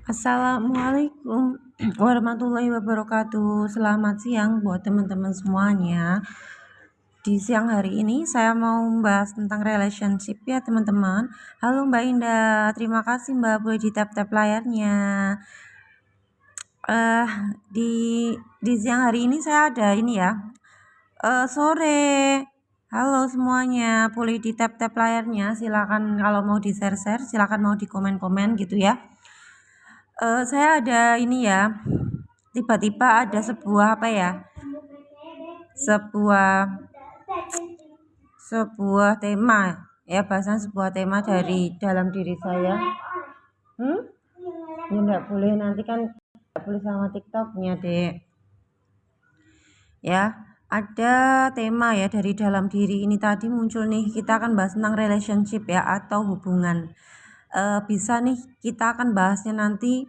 Assalamualaikum warahmatullahi wabarakatuh. Selamat siang buat teman-teman semuanya. Di siang hari ini saya mau membahas tentang relationship ya teman-teman. Halo Mbak Indah, terima kasih Mbak boleh di tap-tap layarnya. Eh di siang hari ini saya ada ini ya. Sore. Halo semuanya, boleh di tap-tap layarnya. Silakan kalau mau di share-share, silakan mau di komen-komen gitu ya. Saya ada ini ya, tiba-tiba ada sebuah apa ya, sebuah tema ya, bahasan sebuah tema dari dalam diri saya. Ya enggak boleh, nanti kan enggak boleh sama TikToknya dek ya. Ada tema ya dari dalam diri ini tadi muncul nih, kita akan bahas tentang relationship ya atau hubungan. Bisa nih kita akan bahasnya nanti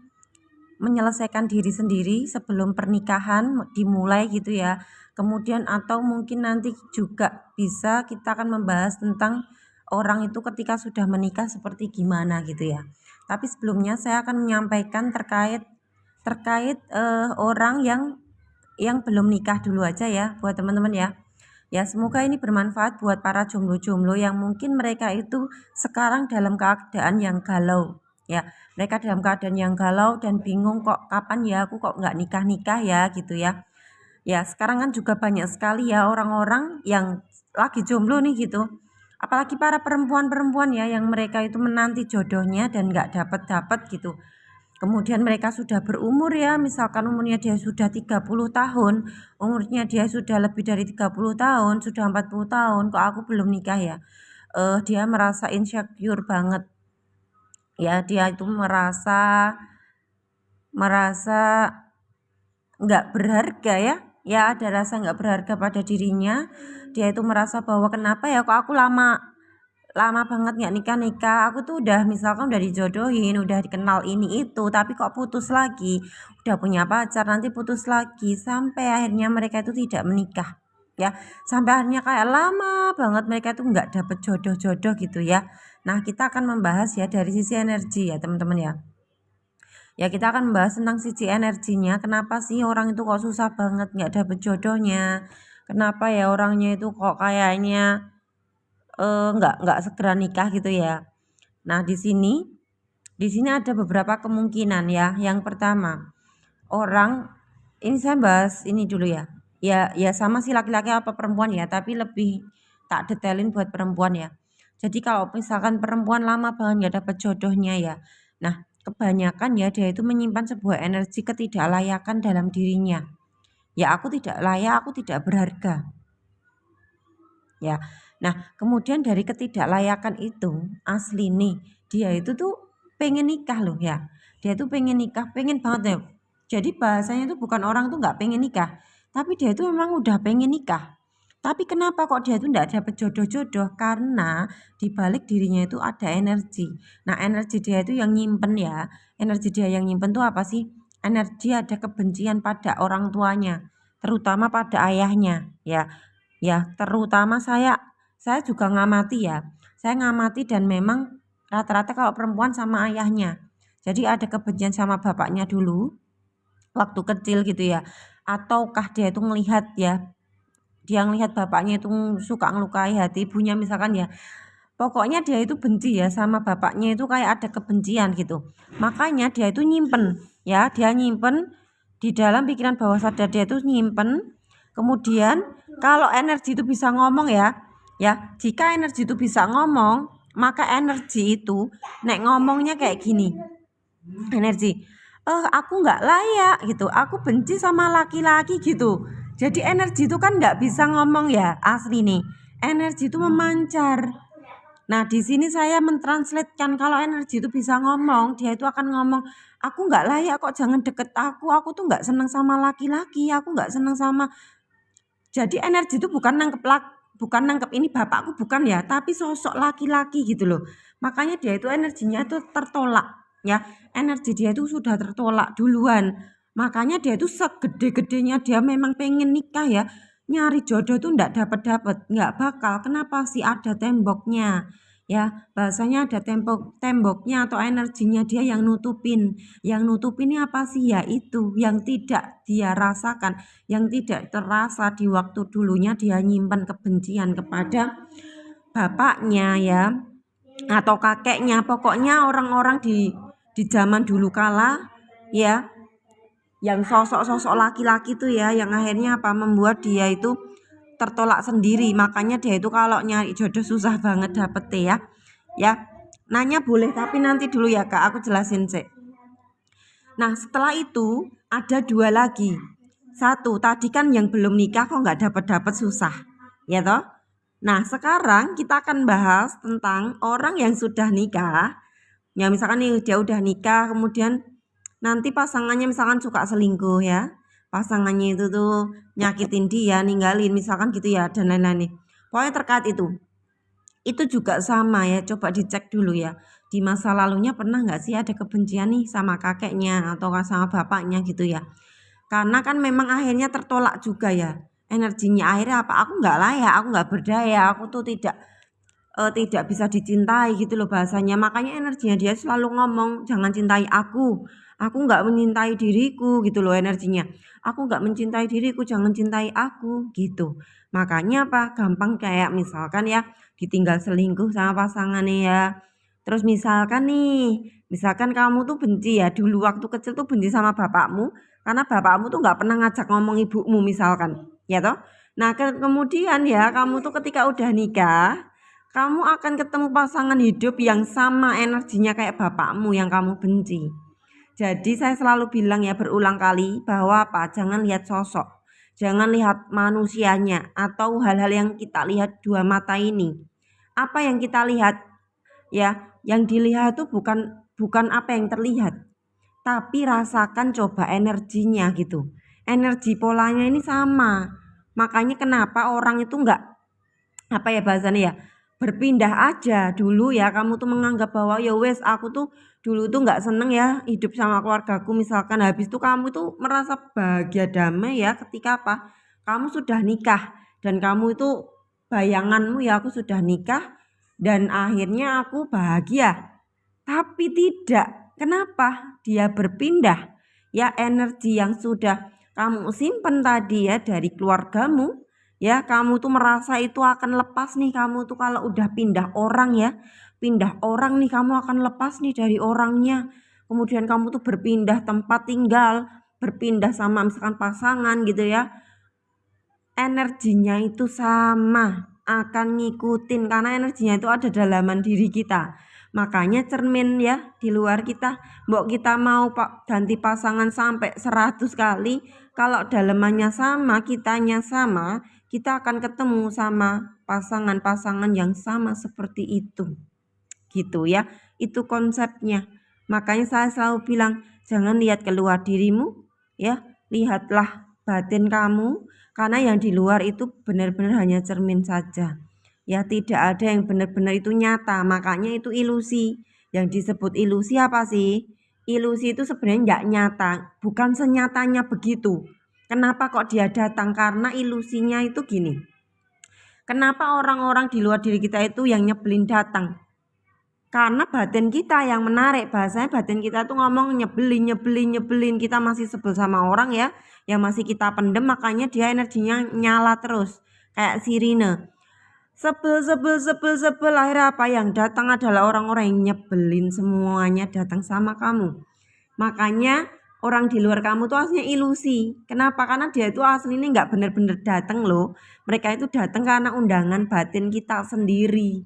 menyelesaikan diri sendiri sebelum pernikahan dimulai gitu ya. Kemudian atau mungkin nanti juga bisa kita akan membahas tentang orang itu ketika sudah menikah seperti gimana gitu ya. Tapi sebelumnya saya akan menyampaikan terkait orang yang belum nikah dulu aja ya buat teman-teman ya. Ya semoga ini bermanfaat buat para jomblo-jomblo yang mungkin mereka itu sekarang dalam keadaan yang galau ya. Mereka dalam keadaan yang galau dan bingung kok kapan ya aku kok nggak nikah-nikah ya gitu ya. Ya sekarang kan juga banyak sekali ya orang-orang yang lagi jomblo nih gitu. Apalagi para perempuan-perempuan ya yang mereka itu menanti jodohnya dan nggak dapat-dapat gitu. Kemudian mereka sudah berumur ya, misalkan umurnya dia sudah 30 tahun, umurnya dia sudah lebih dari 30 tahun, sudah 40 tahun, kok aku belum nikah ya. Dia merasa insecure banget. Ya, dia itu merasa nggak berharga ya. Ya, ada rasa nggak berharga pada dirinya. Dia itu merasa bahwa kenapa ya kok aku lama banget nggak nikah, aku tuh udah misalkan udah dijodohin, udah dikenal ini itu, tapi kok putus lagi, udah punya pacar nanti putus lagi, sampai akhirnya mereka itu tidak menikah ya, sampai akhirnya kayak lama banget mereka itu nggak dapet jodoh-jodoh gitu ya. Nah kita akan membahas ya dari sisi energi ya teman-teman ya. Ya kita akan membahas tentang sisi energinya, kenapa sih orang itu kok susah banget nggak dapet jodohnya, kenapa ya orangnya itu kok kayaknya nggak segera nikah gitu ya. Nah di sini ada beberapa kemungkinan ya. Yang pertama, orang ini saya bahas ini dulu ya. Ya sama sih laki-laki apa perempuan ya, tapi lebih tak detailin buat perempuan ya. Jadi kalau misalkan perempuan lama banget nggak dapat jodohnya ya. Nah kebanyakan ya dia itu menyimpan sebuah energi ketidaklayakan dalam dirinya. Ya aku tidak layak, aku tidak berharga. Ya. Nah, kemudian dari ketidaklayakan itu asli nih, dia itu tuh pengen nikah loh ya. Dia tuh pengen nikah, pengen banget ya. Jadi bahasanya itu bukan orang tuh nggak pengen nikah, tapi dia itu memang udah pengen nikah. Tapi kenapa kok dia itu nggak dapet jodoh-jodoh? Karena di balik dirinya itu ada energi. Nah, energi dia itu yang nyimpen ya. Energi dia yang nyimpen tuh apa sih? Energi ada kebencian pada orang tuanya, terutama pada ayahnya ya. Ya, terutama saya juga ngamati ya. Saya ngamati dan memang rata-rata kalau perempuan sama ayahnya. Jadi ada kebencian sama bapaknya dulu waktu kecil gitu ya. Ataukah dia itu melihat ya, dia ngelihat bapaknya itu suka ngelukai hati ibunya misalkan ya. Pokoknya dia itu benci ya sama bapaknya, itu kayak ada kebencian gitu. Makanya dia itu nyimpen ya, dia nyimpen di dalam pikiran bawah sadar, dia itu nyimpen. Kemudian kalau energi itu bisa ngomong ya, jika energi itu bisa ngomong, maka energi itu nek ngomongnya kayak gini. Energi, aku nggak layak gitu, aku benci sama laki-laki gitu. Jadi energi itu kan nggak bisa ngomong ya, asli nih. Energi itu memancar. Nah, di sini saya mentranslatekan kalau energi itu bisa ngomong, dia itu akan ngomong, aku nggak layak kok, jangan deket aku tuh nggak seneng sama laki-laki, aku nggak seneng sama. Jadi energi itu bukan nangkep ini bapakku bukan ya, tapi sosok laki-laki gitu loh. Makanya dia itu energinya itu tertolak ya, energi dia itu sudah tertolak duluan. Makanya dia itu segede-gedenya dia memang pengen nikah ya, nyari jodoh tuh nggak dapat, nggak bakal. Kenapa sih? Ada temboknya ya bahasanya ada temboknya atau energinya dia yang nutupin. Yang nutupin ini apa sih? Ya itu yang tidak dia rasakan, yang tidak terasa di waktu dulunya dia nyimpan kebencian kepada bapaknya ya atau kakeknya. Pokoknya orang-orang di zaman dulu kala ya, yang sosok-sosok laki-laki tuh ya, yang akhirnya apa, membuat dia itu tertolak sendiri. Makanya dia itu kalau nyari jodoh susah banget dapet ya. Nanya boleh tapi nanti dulu ya Kak, aku jelasin sih. Nah setelah itu ada dua lagi. Satu tadi kan yang belum nikah kok nggak dapet susah ya toh. Nah sekarang kita akan bahas tentang orang yang sudah nikah. Ya misalkan nih dia udah nikah, kemudian nanti pasangannya misalkan suka selingkuh ya, pasangannya itu tuh nyakitin dia, ninggalin misalkan gitu ya, dan lain-lain nih. Pokoknya terkait itu juga sama ya, coba dicek dulu ya, di masa lalunya pernah nggak sih ada kebencian nih sama kakeknya atau sama bapaknya gitu ya. Karena kan memang akhirnya tertolak juga ya energinya, akhirnya apa, aku nggak layak, aku nggak berdaya, aku tuh tidak bisa dicintai gitu loh bahasanya. Makanya energinya dia selalu ngomong jangan cintai aku nggak mencintai diriku gitu loh energinya, aku nggak mencintai diriku, jangan cintai aku gitu. Makanya apa, gampang kayak misalkan ya ditinggal selingkuh sama pasangannya ya. Terus misalkan kamu tuh benci ya, dulu waktu kecil tuh benci sama bapakmu karena bapakmu tuh nggak pernah ngajak ngomong ibumu misalkan ya toh. Nah kemudian ya kamu tuh ketika udah nikah, kamu akan ketemu pasangan hidup yang sama energinya kayak bapakmu yang kamu benci. Jadi saya selalu bilang ya berulang kali bahwa apa? Jangan lihat sosok, jangan lihat manusianya atau hal-hal yang kita lihat dua mata ini. Apa yang kita lihat ya, yang dilihat itu bukan apa yang terlihat, tapi rasakan coba energinya gitu. Energi polanya ini sama. Makanya kenapa orang itu enggak apa ya bahasanya ya, berpindah aja dulu ya. Kamu tuh menganggap bahwa ya wes aku tuh dulu tuh nggak seneng ya hidup sama keluargaku misalkan, habis itu kamu tuh merasa bahagia damai ya ketika apa, kamu sudah nikah dan kamu itu bayanganmu ya aku sudah nikah dan akhirnya aku bahagia. Tapi tidak, kenapa dia berpindah ya, energi yang sudah kamu simpen tadi ya dari keluargamu ya, kamu tuh merasa itu akan lepas nih, kamu tuh kalau udah pindah orang ya, pindah orang nih kamu akan lepas nih dari orangnya. Kemudian kamu tuh berpindah tempat tinggal, berpindah sama misalkan pasangan gitu ya, energinya itu sama, akan ngikutin karena energinya itu ada dalaman diri kita. Makanya cermin ya di luar kita, mbok kita mau ganti pasangan sampai 100 kali, kalau dalamannya sama, kitanya sama, kita akan ketemu sama pasangan-pasangan yang sama seperti itu. Gitu ya, itu konsepnya. Makanya saya selalu bilang, jangan lihat keluar dirimu ya, lihatlah batin kamu, karena yang di luar itu benar-benar hanya cermin saja. Ya tidak ada yang benar-benar itu nyata, makanya itu ilusi. Yang disebut ilusi apa sih? Ilusi itu sebenarnya nggak nyata, bukan senyatanya begitu. Kenapa kok dia datang? Karena ilusinya itu gini. Kenapa orang-orang di luar diri kita itu yang nyebelin datang? Karena batin kita yang menarik, bahasanya batin kita tuh ngomong nyebelin, kita masih sebel sama orang ya, yang masih kita pendem, makanya dia energinya nyala terus kayak sirine. Sebel, akhirnya apa, yang datang adalah orang-orang yang nyebelin, semuanya datang sama kamu. Makanya orang di luar kamu tuh aslinya ilusi. Kenapa? Karena dia itu aslinya nggak bener-bener datang loh. Mereka itu datang karena undangan batin kita sendiri.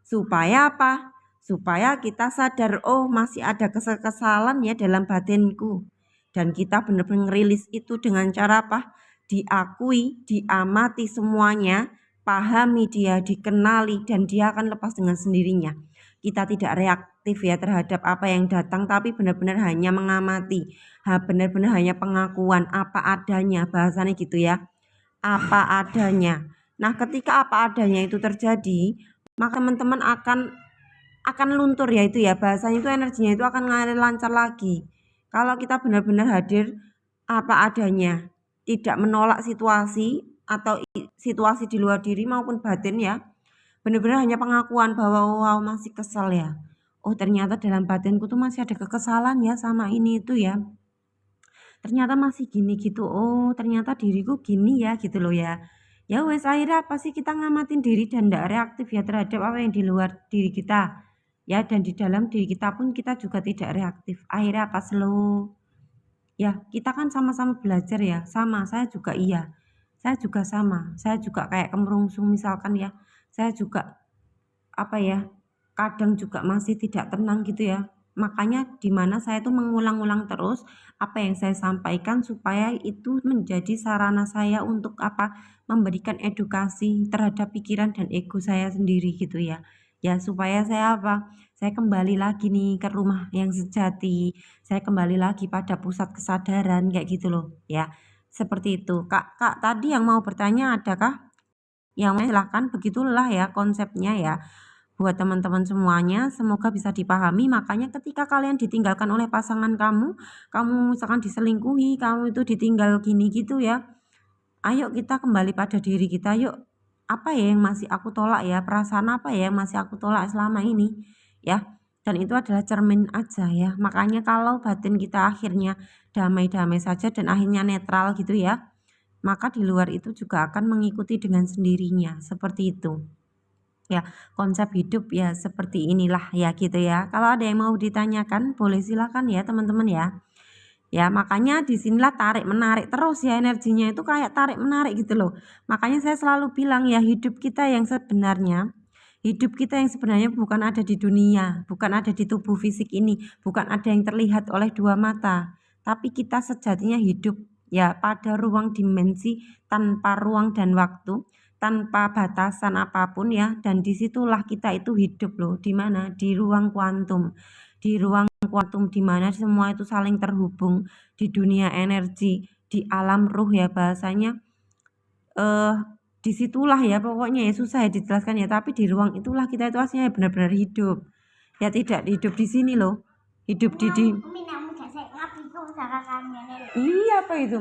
Supaya apa? Supaya kita sadar, oh masih ada kesalahan ya dalam batinku. Dan kita benar-benar ngerilis itu dengan cara apa? Diakui, diamati semuanya, pahami dia, dikenali, dan dia akan lepas dengan sendirinya. Kita tidak reaktif ya terhadap apa yang datang, tapi benar-benar hanya mengamati, benar-benar hanya pengakuan apa adanya, bahasanya gitu ya, apa adanya. Nah ketika apa adanya itu terjadi, maka teman-teman akan luntur ya, itu ya bahasanya, itu energinya itu akan ngalir lancar lagi. Kalau kita benar-benar hadir apa adanya, tidak menolak situasi atau situasi di luar diri maupun batin ya, bener-bener hanya pengakuan bahwa wow masih kesel ya, oh ternyata dalam batinku tuh masih ada kekesalan ya sama ini itu ya, ternyata masih gini gitu, oh ternyata diriku gini ya gitu loh ya. Ya wes akhirnya apa sih, kita ngamatin diri dan tidak reaktif ya terhadap apa yang di luar diri kita ya, dan di dalam diri kita pun kita juga tidak reaktif. Akhirnya apa, slow ya, kita kan sama-sama belajar ya, sama saya juga iya, saya juga sama, saya juga kayak kemerungsung misalkan ya, saya juga apa ya, kadang juga masih tidak tenang gitu ya. Makanya dimana saya tuh mengulang-ulang terus apa yang saya sampaikan supaya itu menjadi sarana saya untuk apa, memberikan edukasi terhadap pikiran dan ego saya sendiri gitu ya. Ya supaya saya apa, saya kembali lagi nih ke rumah yang sejati, saya kembali lagi pada pusat kesadaran kayak gitu loh ya. Seperti itu. Kak tadi yang mau bertanya adakah? Yang silahkan, begitulah ya konsepnya ya. Buat teman-teman semuanya, semoga bisa dipahami. Makanya ketika kalian ditinggalkan oleh pasangan kamu misalkan diselingkuhi, kamu itu ditinggal gini gitu ya, ayo kita kembali pada diri kita, yuk. Apa ya yang masih aku tolak ya, perasaan apa ya yang masih aku tolak selama ini ya. Dan itu adalah cermin aja ya. Makanya kalau batin kita akhirnya damai-damai saja dan akhirnya netral gitu ya, maka di luar itu juga akan mengikuti dengan sendirinya, seperti itu. Ya, konsep hidup ya seperti inilah ya gitu ya. Kalau ada yang mau ditanyakan boleh silakan ya teman-teman ya. Ya, makanya disinilah tarik menarik terus ya, energinya itu kayak tarik menarik gitu loh. Makanya saya selalu bilang ya, hidup kita yang sebenarnya bukan ada di dunia, bukan ada di tubuh fisik ini, bukan ada yang terlihat oleh dua mata, tapi kita sejatinya hidup ya pada ruang dimensi tanpa ruang dan waktu, tanpa batasan apapun ya, dan disitulah kita itu hidup loh. Di mana? Di ruang kuantum, di ruang kuantum di mana semua itu saling terhubung, di dunia energi, di alam ruh ya bahasanya. Disitulah ya pokoknya ya, susah ya dijelaskan ya, tapi di ruang itulah kita itu aslinya benar-benar hidup ya, tidak hidup di sini loh, hidup di iya apa itu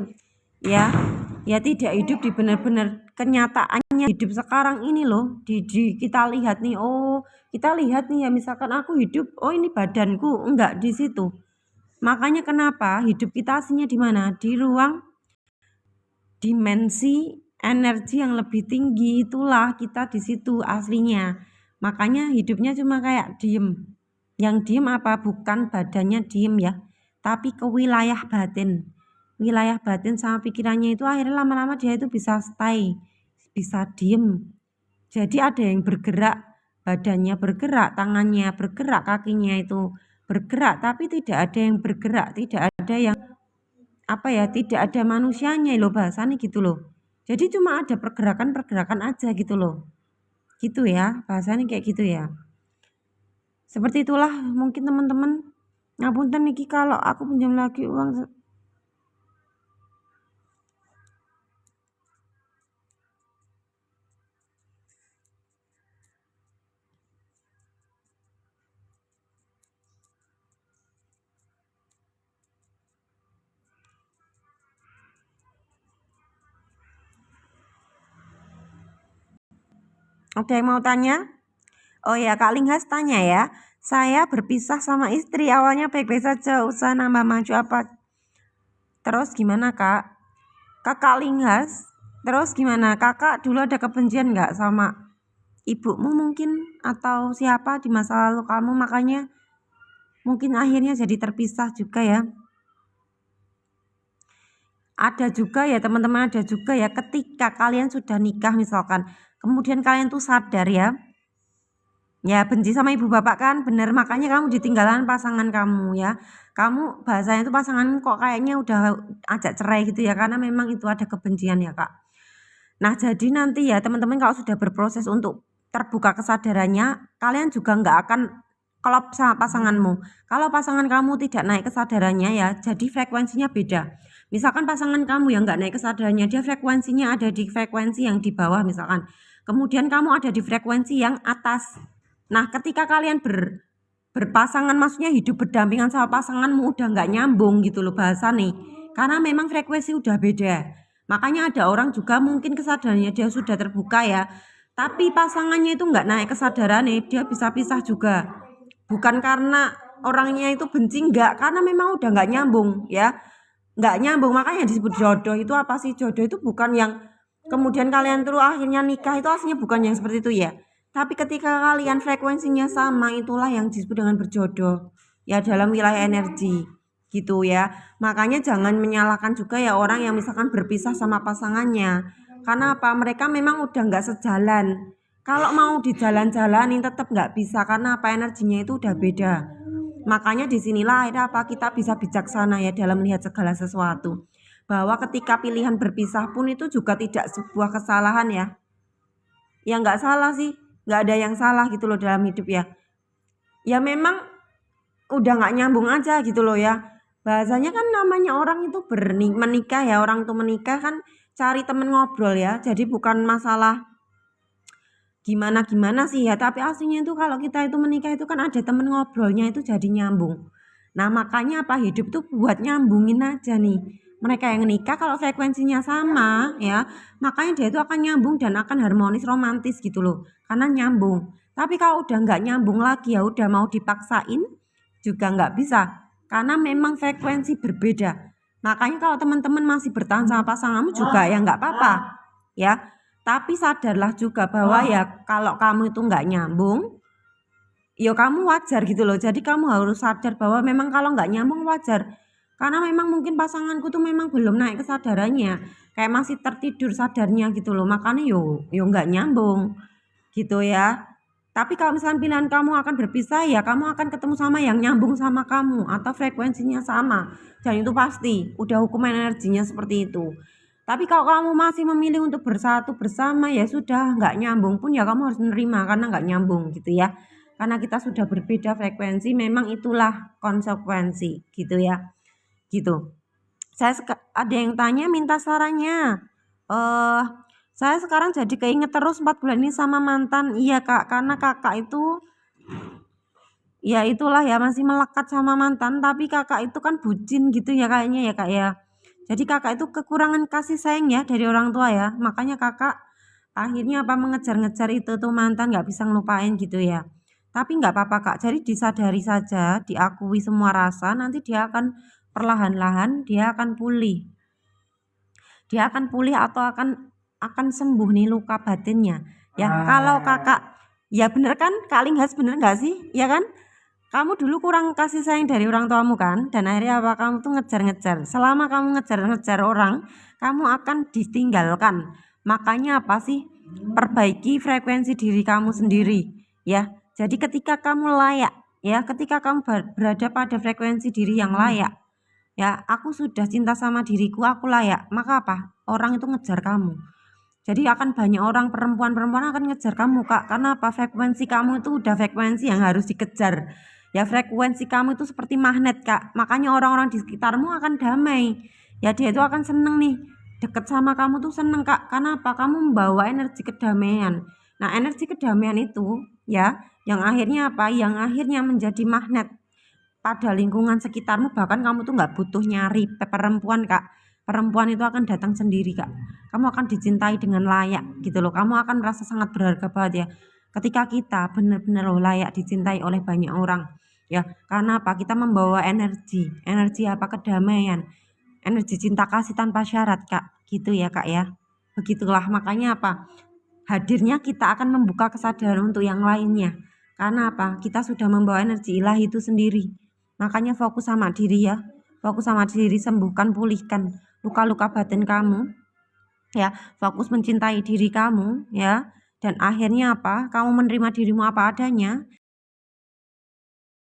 ya, ya tidak hidup di benar-benar kenyataannya hidup sekarang ini loh, di kita lihat nih, oh kita lihat nih ya, misalkan aku hidup, oh ini badanku, enggak di situ. Makanya kenapa hidup kita aslinya di mana? Di ruang dimensi energi yang lebih tinggi, itulah kita di situ aslinya. Makanya hidupnya cuma kayak diem. Yang diem apa? Bukan badannya diem ya, tapi ke wilayah batin. Wilayah batin sama pikirannya itu akhirnya lama-lama dia itu bisa stay, bisa diem. Jadi ada yang bergerak, badannya bergerak, tangannya bergerak, kakinya itu bergerak, tapi tidak ada yang bergerak, tidak ada yang apa ya, tidak ada manusianya loh bahasanya gitu loh. Jadi cuma ada pergerakan-pergerakan aja gitu loh. Gitu ya, bahasanya kayak gitu ya. Seperti itulah mungkin teman-teman. Ngapunten niki kalau aku pinjam lagi uang. Ada yang mau tanya? Oh ya, Kak Linghas tanya ya. Saya berpisah sama istri, awalnya baik-baik saja, usaha nambah maju apa? Terus gimana Kak? Kakak Linghas, terus gimana? Kakak dulu ada kebencian nggak sama ibumu mungkin? Atau siapa di masa lalu kamu, makanya mungkin akhirnya jadi terpisah juga ya? Ada juga ya teman-teman, ada juga ya ketika kalian sudah nikah misalkan, kemudian kalian tuh sadar ya, ya benci sama ibu bapak kan, bener, makanya kamu ditinggalan pasangan kamu ya, kamu bahasanya itu pasangan kok kayaknya udah ajak cerai gitu ya, karena memang itu ada kebencian ya Kak. Nah jadi nanti ya teman-teman kalau sudah berproses untuk terbuka kesadarannya, kalian juga nggak akan klop sama pasanganmu. Kalau pasangan kamu tidak naik kesadarannya ya, jadi frekuensinya beda. Misalkan pasangan kamu yang nggak naik kesadarannya, dia frekuensinya ada di frekuensi yang di bawah misalkan. Kemudian kamu ada di frekuensi yang atas. Nah ketika kalian berpasangan, maksudnya hidup berdampingan sama pasanganmu, udah nggak nyambung gitu loh bahasa nih. Karena memang frekuensi udah beda. Makanya ada orang juga mungkin kesadarannya dia sudah terbuka ya, tapi pasangannya itu nggak naik kesadarannya, dia bisa pisah juga. Bukan karena orangnya itu benci, nggak, karena memang udah nggak nyambung ya, nggak nyambung. Makanya disebut jodoh. Itu apa sih? Jodoh itu bukan yang kemudian kalian terus akhirnya nikah, itu aslinya bukan yang seperti itu ya. Tapi ketika kalian frekuensinya sama, itulah yang disebut dengan berjodoh ya, dalam wilayah energi gitu ya. Makanya jangan menyalahkan juga ya orang yang misalkan berpisah sama pasangannya. Karena apa? Mereka memang udah nggak sejalan. Kalau mau dijalan-jalanin tetap nggak bisa, karena apa? Energinya itu udah beda. Makanya disinilah akhirnya apa? Kita bisa bijaksana ya dalam melihat segala sesuatu. Bahwa ketika pilihan berpisah pun itu juga tidak sebuah kesalahan ya. Ya nggak salah sih, nggak ada yang salah gitu loh dalam hidup ya. Ya memang udah nggak nyambung aja gitu loh ya. Bahasanya kan namanya orang itu menikah ya, orang itu menikah kan cari temen ngobrol ya. Jadi bukan masalah gimana sih ya, tapi aslinya itu kalau kita itu menikah itu kan ada temen ngobrolnya, itu jadi nyambung. Nah makanya apa, hidup tuh buat nyambungin aja nih. Mereka yang nikah kalau frekuensinya sama ya, makanya dia itu akan nyambung dan akan harmonis romantis gitu loh, karena nyambung. Tapi kalau udah nggak nyambung lagi ya udah mau dipaksain juga nggak bisa, karena memang frekuensi berbeda. Makanya kalau teman-teman masih bertahan sama pasanganmu juga ya nggak apa-apa ya. Tapi sadarlah juga bahwa ya kalau kamu itu nggak nyambung, ya kamu wajar gitu loh. Jadi kamu harus sadar bahwa memang kalau nggak nyambung wajar. Karena memang mungkin pasanganku tuh memang belum naik kesadarannya. Kayak masih tertidur sadarnya gitu loh. Makanya yo nggak nyambung gitu ya. Tapi kalau misalnya pilihan kamu akan berpisah, ya kamu akan ketemu sama yang nyambung sama kamu atau frekuensinya sama. Dan itu pasti, udah hukum energinya seperti itu. Tapi kalau kamu masih memilih untuk bersatu bersama, ya sudah, nggak nyambung pun ya kamu harus menerima karena nggak nyambung gitu ya. Karena kita sudah berbeda frekuensi, memang itulah konsekuensi gitu ya. Gitu. Ada yang tanya minta sarannya. Saya sekarang jadi keinget terus 4 bulan ini sama mantan. Iya kak, karena kakak itu ya itulah ya, masih melekat sama mantan. Tapi kakak itu kan bucin gitu ya kayaknya ya kak ya. Jadi kakak itu kekurangan kasih sayang ya dari orang tua ya. Makanya kakak akhirnya apa, mengejar-ngejar itu tuh mantan, nggak bisa ngelupain gitu ya. Tapi nggak apa-apa kak, jadi disadari saja, diakui semua rasa, nanti dia akan perlahan-lahan dia akan pulih. Dia akan pulih atau akan sembuh nih luka batinnya. Ya kalau kakak, ya bener kan Kak Linghas, bener nggak sih? Ya kan? Kamu dulu kurang kasih sayang dari orang tuamu kan, dan akhirnya apa, kamu tuh ngejar-ngejar. Selama kamu ngejar-ngejar orang, kamu akan ditinggalkan. Makanya apa sih, perbaiki frekuensi diri kamu sendiri ya. Jadi ketika kamu layak ya, ketika kamu berada pada frekuensi diri yang layak ya, aku sudah cinta sama diriku, aku layak, maka apa, orang itu ngejar kamu. Jadi akan banyak orang, perempuan akan ngejar kamu kak. Karena apa, frekuensi kamu itu udah frekuensi yang harus dikejar ya. Frekuensi kamu itu seperti magnet kak. Makanya orang-orang di sekitarmu akan damai ya, dia itu akan seneng nih deket sama kamu tuh, seneng kak. Karena apa, kamu membawa energi kedamaian. Nah energi kedamaian itu ya, yang akhirnya apa, yang akhirnya menjadi magnet pada lingkungan sekitarmu. Bahkan kamu tuh nggak butuh nyari perempuan kak. Perempuan itu akan datang sendiri kak. Kamu akan dicintai dengan layak gitu loh. Kamu akan merasa sangat berharga banget ya, ketika kita benar-benar layak dicintai oleh banyak orang ya. Karena apa, kita membawa energi apa, kedamaian, energi cinta kasih tanpa syarat kak, gitu ya kak ya. Begitulah, makanya apa, hadirnya kita akan membuka kesadaran untuk yang lainnya. Karena apa, kita sudah membawa energi ilahi itu sendiri. Makanya fokus sama diri ya, fokus sama diri, sembuhkan, pulihkan luka-luka batin kamu ya. Fokus mencintai diri kamu ya, dan akhirnya apa, kamu menerima dirimu apa adanya.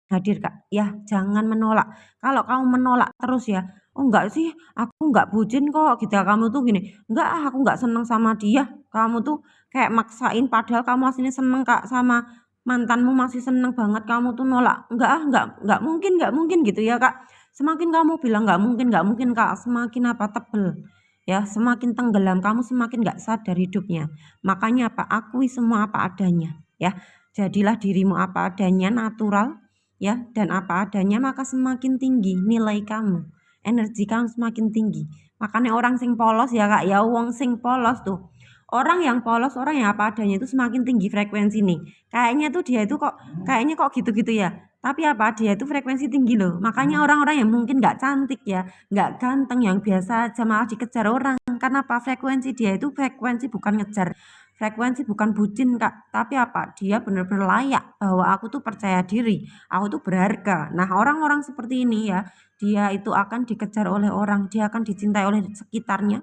Hadir kak ya, jangan menolak. Kalau kamu menolak terus ya, oh enggak sih, aku enggak bucin kok gitu ya, kamu tuh gini, enggak aku enggak seneng sama dia, kamu tuh kayak maksain, padahal kamu aslinya seneng kak sama mantanmu, masih seneng banget, kamu tuh nolak, enggak mungkin gitu ya kak. Semakin kamu bilang nggak mungkin kak, semakin apa, tebel ya, semakin tenggelam kamu, semakin nggak sadar hidupnya. Makanya apa, akui semua apa adanya ya. Jadilah dirimu apa adanya, natural ya, dan apa adanya, maka semakin tinggi nilai kamu, energi kamu semakin tinggi. Makanya orang sing polos ya kak ya, wong sing polos tuh, orang yang polos, orang yang apa adanya itu semakin tinggi frekuensi nih. Kayaknya tuh dia itu kayaknya kok gitu-gitu ya. Tapi apa dia itu frekuensi tinggi loh. Makanya orang-orang yang mungkin nggak cantik ya, nggak ganteng, yang biasa aja malah dikejar orang. Karena apa? Frekuensi dia itu frekuensi bukan ngejar. Frekuensi bukan bucin kak, tapi apa? Dia benar-benar layak bahwa aku tuh percaya diri, aku tuh berharga. Nah orang-orang seperti ini ya, dia itu akan dikejar oleh orang, dia akan dicintai oleh sekitarnya,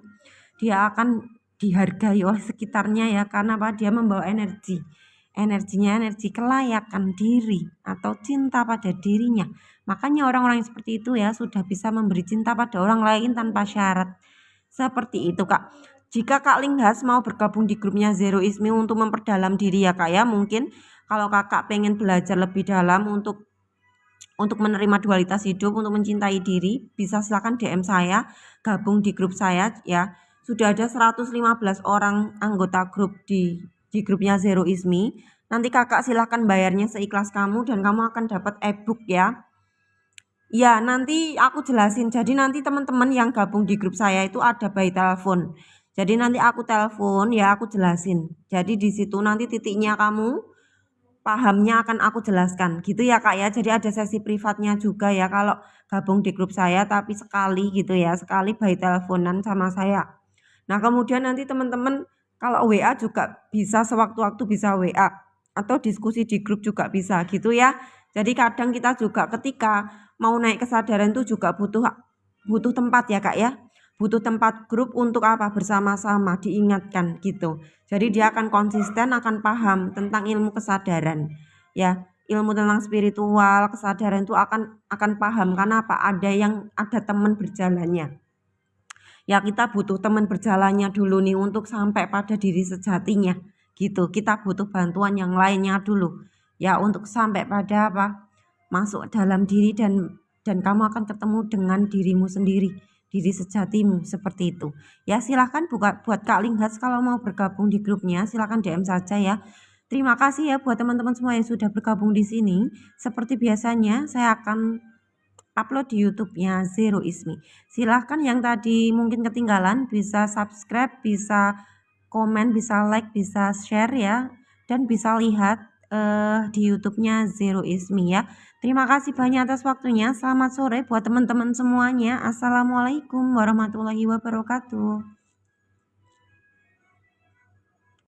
dia akan dihargai oleh sekitarnya ya, karena apa? Dia membawa energinya energi kelayakan diri atau cinta pada dirinya. Makanya orang-orang yang seperti itu ya sudah bisa memberi cinta pada orang lain tanpa syarat. Seperti itu kak. Jika Kak Linghas mau bergabung di grupnya Zero Ismi untuk memperdalam diri ya kak ya, mungkin kalau kakak pengen belajar lebih dalam untuk menerima dualitas hidup, untuk mencintai diri, bisa silakan DM saya, gabung di grup saya ya. Sudah ada 115 orang anggota grup di grupnya Zero Ismi. Nanti kakak silahkan bayarnya seikhlas kamu dan kamu akan dapat ebook ya. Ya, nanti aku jelasin. Jadi nanti teman-teman yang gabung di grup saya itu ada by telepon. Jadi nanti aku telepon ya, aku jelasin. Jadi di situ nanti titiknya kamu pahamnya akan aku jelaskan. Gitu ya Kak ya. Jadi ada sesi privatnya juga ya kalau gabung di grup saya, tapi sekali gitu ya, sekali by teleponan sama saya. Nah, kemudian nanti teman-teman kalau WA juga bisa, sewaktu-waktu bisa WA atau diskusi di grup juga bisa gitu ya. Jadi kadang kita juga ketika mau naik kesadaran itu juga butuh tempat ya Kak ya. Butuh tempat grup untuk apa? Bersama-sama diingatkan gitu. Jadi dia akan konsisten, akan paham tentang ilmu kesadaran. Ya, ilmu tentang spiritual, kesadaran itu akan paham karena apa? Ada teman berjalannya. Ya kita butuh teman berjalannya dulu nih untuk sampai pada diri sejatinya gitu. Kita butuh bantuan yang lainnya dulu ya untuk sampai pada apa? Masuk dalam diri dan kamu akan ketemu dengan dirimu sendiri, diri sejatimu seperti itu. Ya silahkan buat Kak Linghas kalau mau bergabung di grupnya silahkan DM saja ya. Terima kasih ya buat teman-teman semua yang sudah bergabung di sini. Seperti biasanya saya akan upload di YouTube-nya Zero Ismi. Silahkan yang tadi mungkin ketinggalan bisa subscribe, bisa komen, bisa like, bisa share ya, dan bisa lihat di YouTube-nya Zero Ismi ya. Terima kasih banyak atas waktunya. Selamat sore buat teman-teman semuanya. Assalamualaikum warahmatullahi wabarakatuh.